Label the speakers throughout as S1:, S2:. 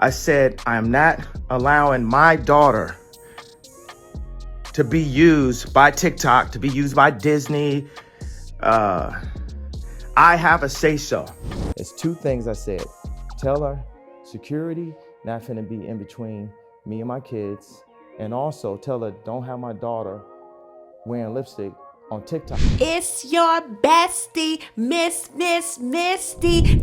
S1: I said, I am not allowing my daughter to be used by TikTok, to be used by Disney. I have a say-so. It's two things I said. Tell her security not finna be in between me and my kids. And also tell her don't have my daughter wearing lipstick on TikTok.
S2: It's your bestie, Misstee.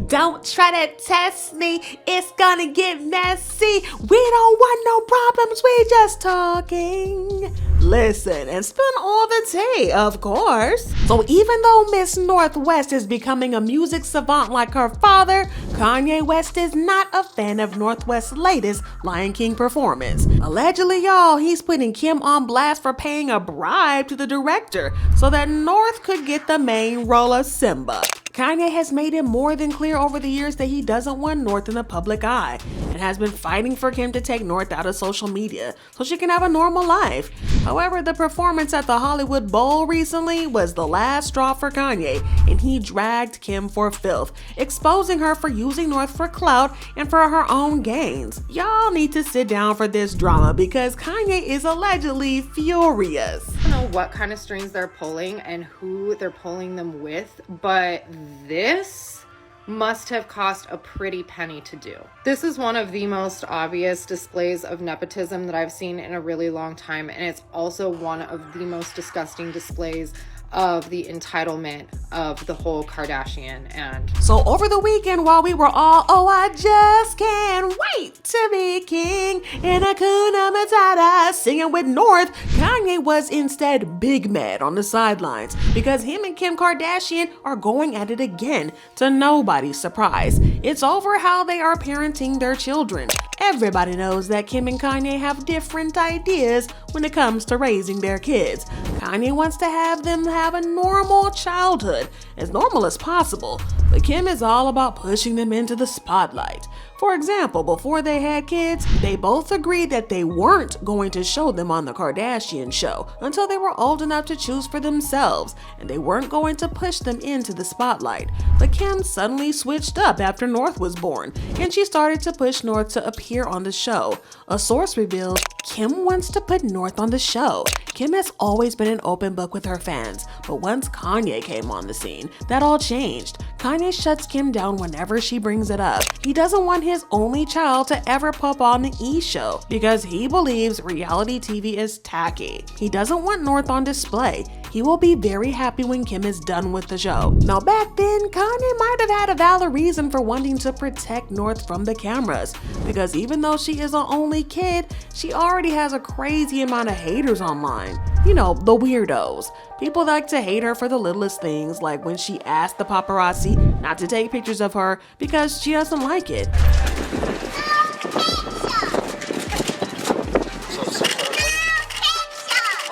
S2: Don't try to test me. It's gonna get messy. We don't want no problems. We just talking. Listen and spill all the tea, of course. So even though Miss Northwest is becoming a music savant like her father, Kanye West is not a fan of Northwest's latest Lion King performance. Allegedly, y'all, he's putting Kim on blast for paying a bribe to the director so that North could get the main role of Simba. Kanye has made it more than clear over the years that he doesn't want North in the public eye and has been fighting for Kim to take North out of social media so she can have a normal life. However, the performance at the Hollywood Bowl recently was the last straw for Kanye, and he dragged Kim for filth, exposing her for using North for clout and for her own gains. Y'all need to sit down for this drama because Kanye is allegedly furious.
S3: I don't know what kind of strings they're pulling and who they're pulling them with, but this must have cost a pretty penny to do. This is one of the most obvious displays of nepotism that I've seen in a really long time, and it's also one of the most disgusting displays of the entitlement of the whole Kardashian. And
S2: so over the weekend, while we were all, oh, I just can't wait to be king in Hakuna Matata singing with North, Kanye was instead big mad on the sidelines because him and Kim Kardashian are going at it again, to nobody's surprise. It's over how they are parenting their children. Everybody knows that Kim and Kanye have different ideas when it comes to raising their kids. Kanye wants to have them have a normal childhood, as normal as possible, but Kim is all about pushing them into the spotlight. For example, before they had kids, they both agreed that they weren't going to show them on the Kardashian show until they were old enough to choose for themselves, and they weren't going to push them into the spotlight. But Kim suddenly switched up after North was born, and she started to push North to appear on the show. A source reveals Kim wants to put North on the show. Kim has always been an open book with her fans, but once Kanye came on the scene, that all changed. Kanye shuts Kim down whenever she brings it up. He doesn't want his only child to ever pop on the E! Show because he believes reality TV is tacky. He doesn't want North on display. He will be very happy when Kim is done with the show. Now back then, Kanye might have had a valid reason for wanting to protect North from the cameras, because even though she is an only kid, she already has a crazy amount of haters online. You know, the weirdos. People like to hate her for the littlest things, like when she asked the paparazzi not to take pictures of her because she doesn't like it.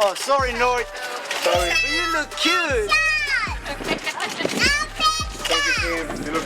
S4: Oh, sorry, North. Sorry. But you look cute. You look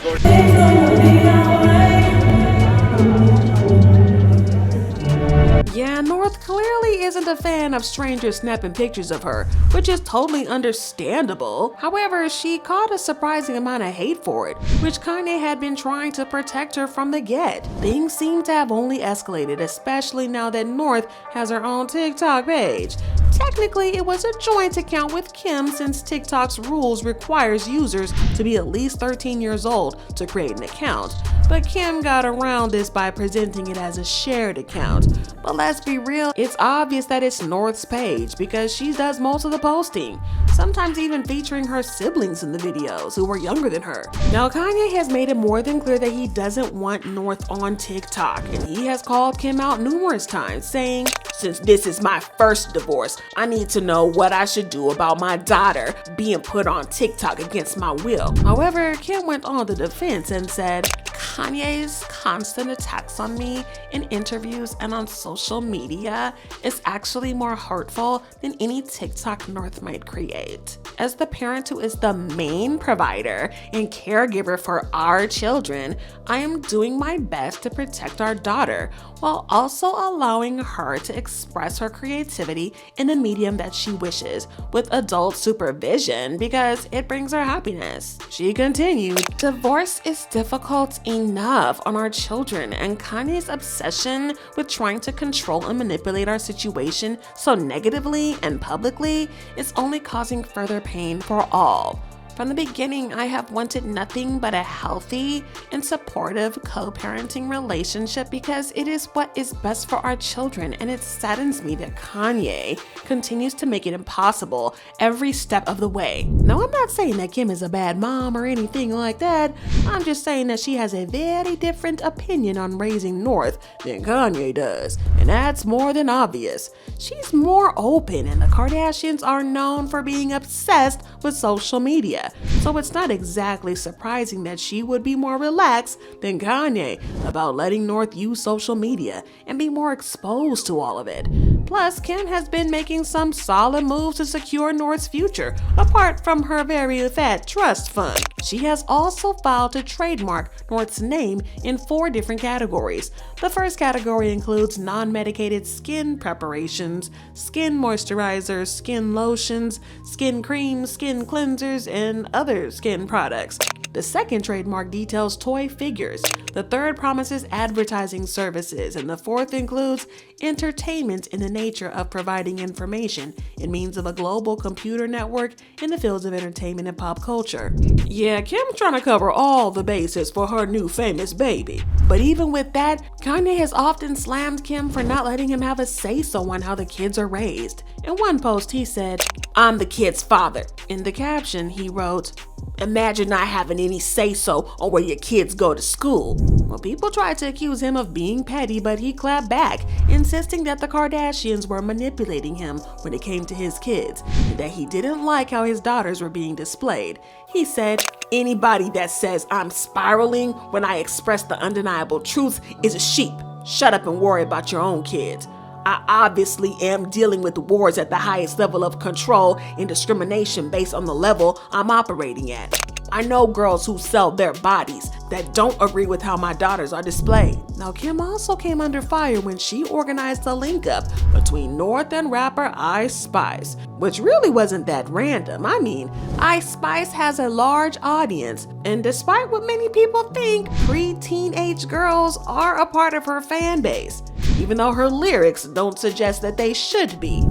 S2: Yeah, North clearly isn't a fan of strangers snapping pictures of her, which is totally understandable. However, she caught a surprising amount of hate for it, which Kanye had been trying to protect her from the get. Things seem to have only escalated, especially now that North has her own TikTok page. Technically, it was a joint account with Kim since TikTok's rules requires users to be at least 13 years old to create an account. But Kim got around this by presenting it as a shared account. But let's be real, it's obvious that it's North's page because she does most of the posting, sometimes even featuring her siblings in the videos who were younger than her. Now, Kanye has made it more than clear that he doesn't want North on TikTok, and he has called Kim out numerous times, saying, "Since this is my first divorce, I need to know what I should do about my daughter being put on TikTok against my will." However, Kim went on the defense and said, "Kanye's constant attacks on me in interviews and on social media is actually more hurtful than any TikTok North might create. As the parent who is the main provider and caregiver for our children, I am doing my best to protect our daughter while also allowing her to express her creativity in the medium that she wishes with adult supervision because it brings her happiness." She continued, "Divorce is difficult enough on our children, and Kanye's obsession with trying to control and manipulate our situation so negatively and publicly is only causing further pain for all. From the beginning, I have wanted nothing but a healthy and supportive co-parenting relationship because it is what is best for our children, and it saddens me that Kanye continues to make it impossible every step of the way. Now, I'm not saying that Kim is a bad mom or anything like that. I'm just saying that she has a very different opinion on raising North than Kanye does, and that's more than obvious. She's more open, and the Kardashians are known for being obsessed with social media. So it's not exactly surprising that she would be more relaxed than Kanye about letting North use social media and be more exposed to all of it. Plus, Kim has been making some solid moves to secure North's future, apart from her very fat trust fund. She has also filed to trademark North's name in 4 different categories. The first category includes non-medicated skin preparations, skin moisturizers, skin lotions, skin creams, skin cleansers, and other skin products. The second trademark details toy figures. The third promises advertising services, and the fourth includes entertainment in the nature of providing information in means of a global computer network in the fields of entertainment and pop culture. Yeah, Kim's trying to cover all the bases for her new famous baby. But even with that, Kanye has often slammed Kim for not letting him have a say-so on how the kids are raised. In one post, he said, "I'm the kid's father." In the caption, he wrote, "Imagine not having any say-so on where your kids go to school." Well, people tried to accuse him of being petty, but he clapped back, insisting that the Kardashians were manipulating him when it came to his kids, and that he didn't like how his daughters were being displayed. He said, "Anybody that says I'm spiraling when I express the undeniable truth is a sheep. Shut up and worry about your own kids. I obviously am dealing with wars at the highest level of control and discrimination based on the level I'm operating at. I know girls who sell their bodies that don't agree with how my daughters are displayed." Now, Kim also came under fire when she organized a link up between North and rapper Ice Spice, which really wasn't that random. I mean, Ice Spice has a large audience, and despite what many people think, pre-teenage girls are a part of her fan base, even though her lyrics don't suggest that they should be.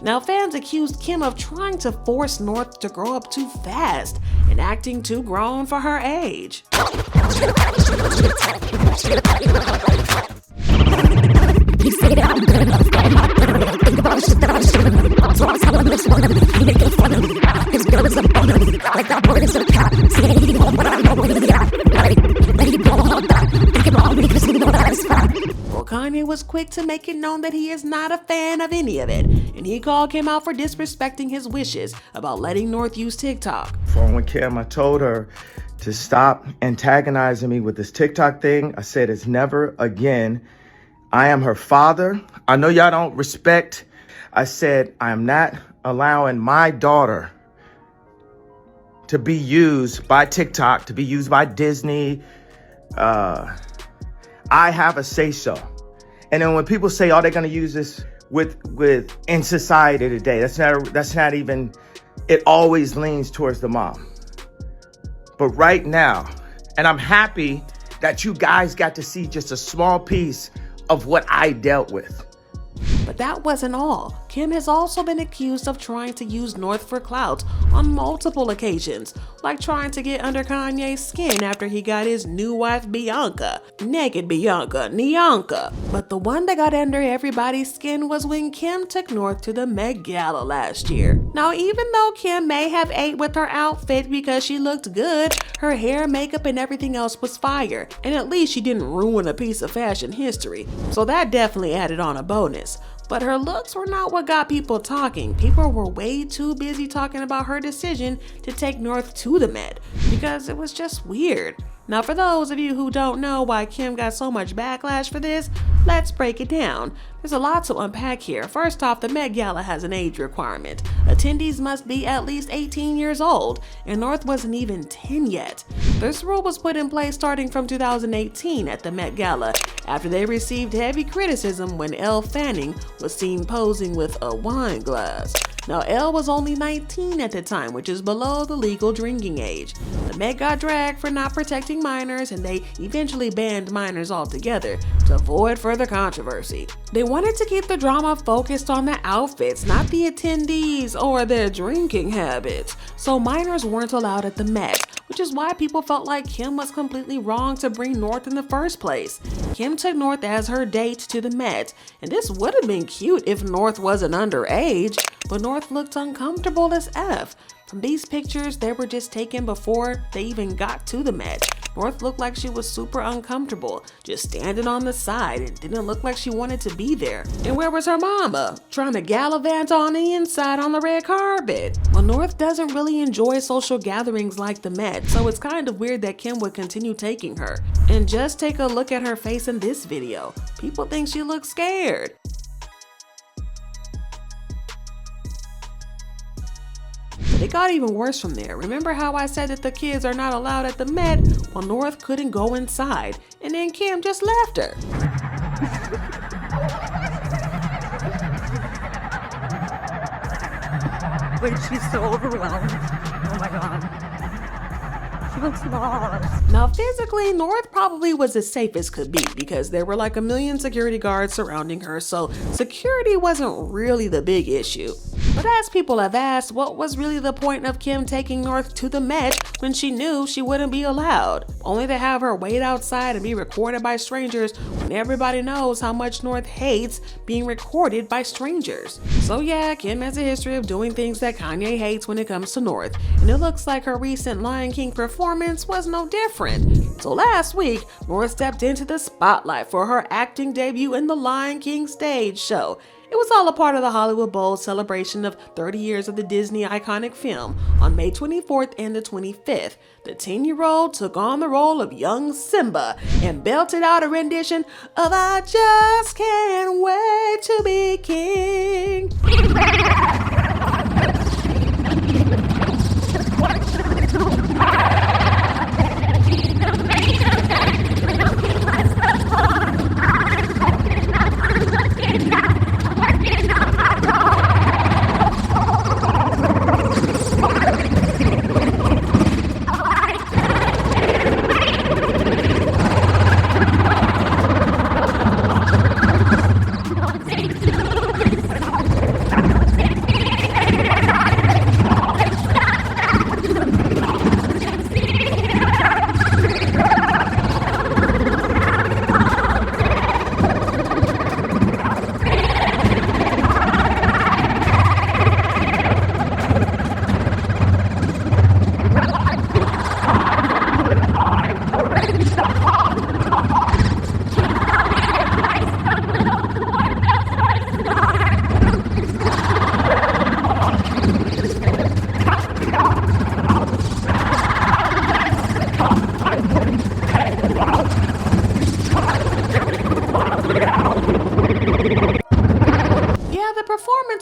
S2: Now, fans accused Kim of trying to force North to grow up too fast and acting too grown for her age. Well, Kanye was quick to make it known that he is not a fan of any of it, and he called Kim out for disrespecting his wishes about letting North use TikTok.
S1: Phone with Kim, I told her to stop antagonizing me with this TikTok thing. I said it's never again. I am her father. I know y'all don't respect. I said I am not allowing my daughter to be used by TikTok, to be used by Disney. I have a say-so. And then when people say, "Oh, they're gonna use this with in society today," that's not even. It always leans towards the mom. But right now, and I'm happy that you guys got to see just a small piece of what I dealt with.
S2: But that wasn't all. Kim has also been accused of trying to use North for clout on multiple occasions, like trying to get under Kanye's skin after he got his new wife Bianca. Naked Bianca, Nyanka. But the one that got under everybody's skin was when Kim took North to the Met Gala last year. Now, even though Kim may have ate with her outfit because she looked good, her hair, makeup, and everything else was fire. And at least she didn't ruin a piece of fashion history. So that definitely added on a bonus. But her looks were not what got people talking. People were way too busy talking about her decision to take North to the Met because it was just weird. Now, for those of you who don't know why Kim got so much backlash for this, let's break it down. There's a lot to unpack here. First off, the Met Gala has an age requirement. Attendees must be at least 18 years old, and North wasn't even 10 yet. This rule was put in place starting from 2018 at the Met Gala, after they received heavy criticism when Elle Fanning was seen posing with a wine glass. Now, Elle was only 19 at the time, which is below the legal drinking age. The Met got dragged for not protecting minors, and they eventually banned minors altogether to avoid further controversy. They wanted to keep the drama focused on the outfits, not the attendees or their drinking habits, so minors weren't allowed at the Met, which is why people felt like Kim was completely wrong to bring North in the first place. Kim took North as her date to the Met, and this would have been cute if North wasn't underage, but North looked uncomfortable as F. From these pictures, they were just taken before they even got to the Met. North looked like she was super uncomfortable, just standing on the side, and didn't look like she wanted to be there. And where was her mama? Trying to gallivant on the inside on the red carpet. Well, North doesn't really enjoy social gatherings like the Met, so it's kind of weird that Kim would continue taking her. And just take a look at her face in this video. People think she looks scared. But it got even worse from there. Remember how I said that the kids are not allowed at the Met? Well, North couldn't go inside, and then Kim just left her.
S5: Wait, she's so overwhelmed. Oh my god. She looks lost.
S2: Now, physically, North probably was as safe as could be because there were like a million security guards surrounding her, so security wasn't really the big issue. But as people have asked, what was really the point of Kim taking North to the Met when she knew she wouldn't be allowed? Only to have her wait outside and be recorded by strangers when everybody knows how much North hates being recorded by strangers. So yeah, Kim has a history of doing things that Kanye hates when it comes to North, and it looks like her recent Lion King performance was no different. So last week, North stepped into the spotlight for her acting debut in the Lion King stage show. It was all a part of the Hollywood Bowl celebration of 30 years of the Disney iconic film on May 24th and the 25th. The 10-year-old took on the role of young Simba and belted out a rendition of "I Just Can't Wait to Be King."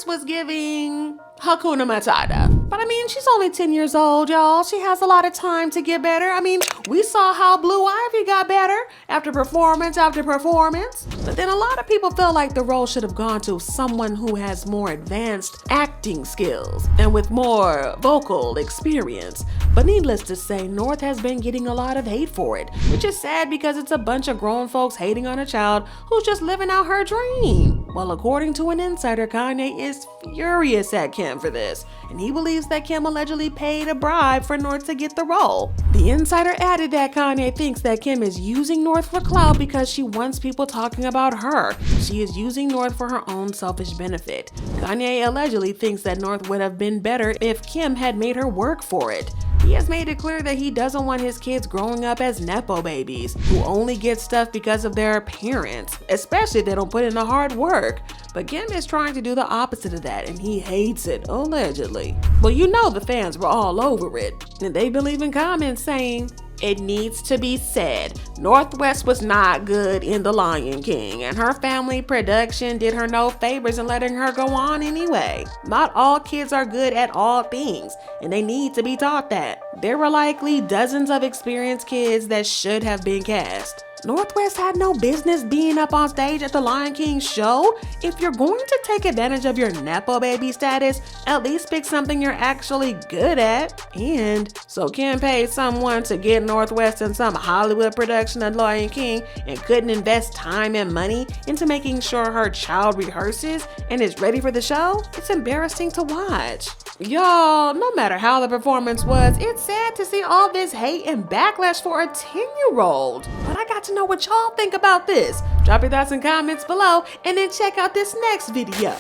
S2: Was giving Hakuna Matata. But I mean, she's only 10 years old, y'all. She has a lot of time to get better. I mean, we saw how Blue Ivy got better after performance after performance. But then a lot of people feel like the role should have gone to someone who has more advanced acting skills and with more vocal experience. But needless to say, North has been getting a lot of hate for it, which is sad because it's a bunch of grown folks hating on a child who's just living out her dream. Well, according to an insider, Kanye is furious at Kim for this, and he believes that Kim allegedly paid a bribe for North to get the role. The insider added that Kanye thinks that Kim is using North for clout because she wants people talking about her. She is using North for her own selfish benefit. Kanye allegedly thinks that North would have been better if Kim had made her work for it. He has made it clear that he doesn't want his kids growing up as nepo babies who only get stuff because of their parents, especially if they don't put in the hard work. But Kim is trying to do the opposite of that, and he hates it, allegedly. Well, you know the fans were all over it, and they've been leaving comments saying, "It needs to be said, Northwest was not good in The Lion King, and her family production did her no favors in letting her go on anyway. Not all kids are good at all things, and they need to be taught that. There were likely dozens of experienced kids that should have been cast." Northwest had no business being up on stage at the Lion King show. If you're going to take advantage of your Nepo baby status, at least pick something you're actually good at. And so Kim paid someone to get Northwest in some Hollywood production of Lion King and couldn't invest time and money into making sure her child rehearses and is ready for the show? It's embarrassing to watch. Y'all, no matter how the performance was, it's sad to see all this hate and backlash for a 10-year-old. But I got to know what y'all think about this. Drop your thoughts and comments below and then check out this next video.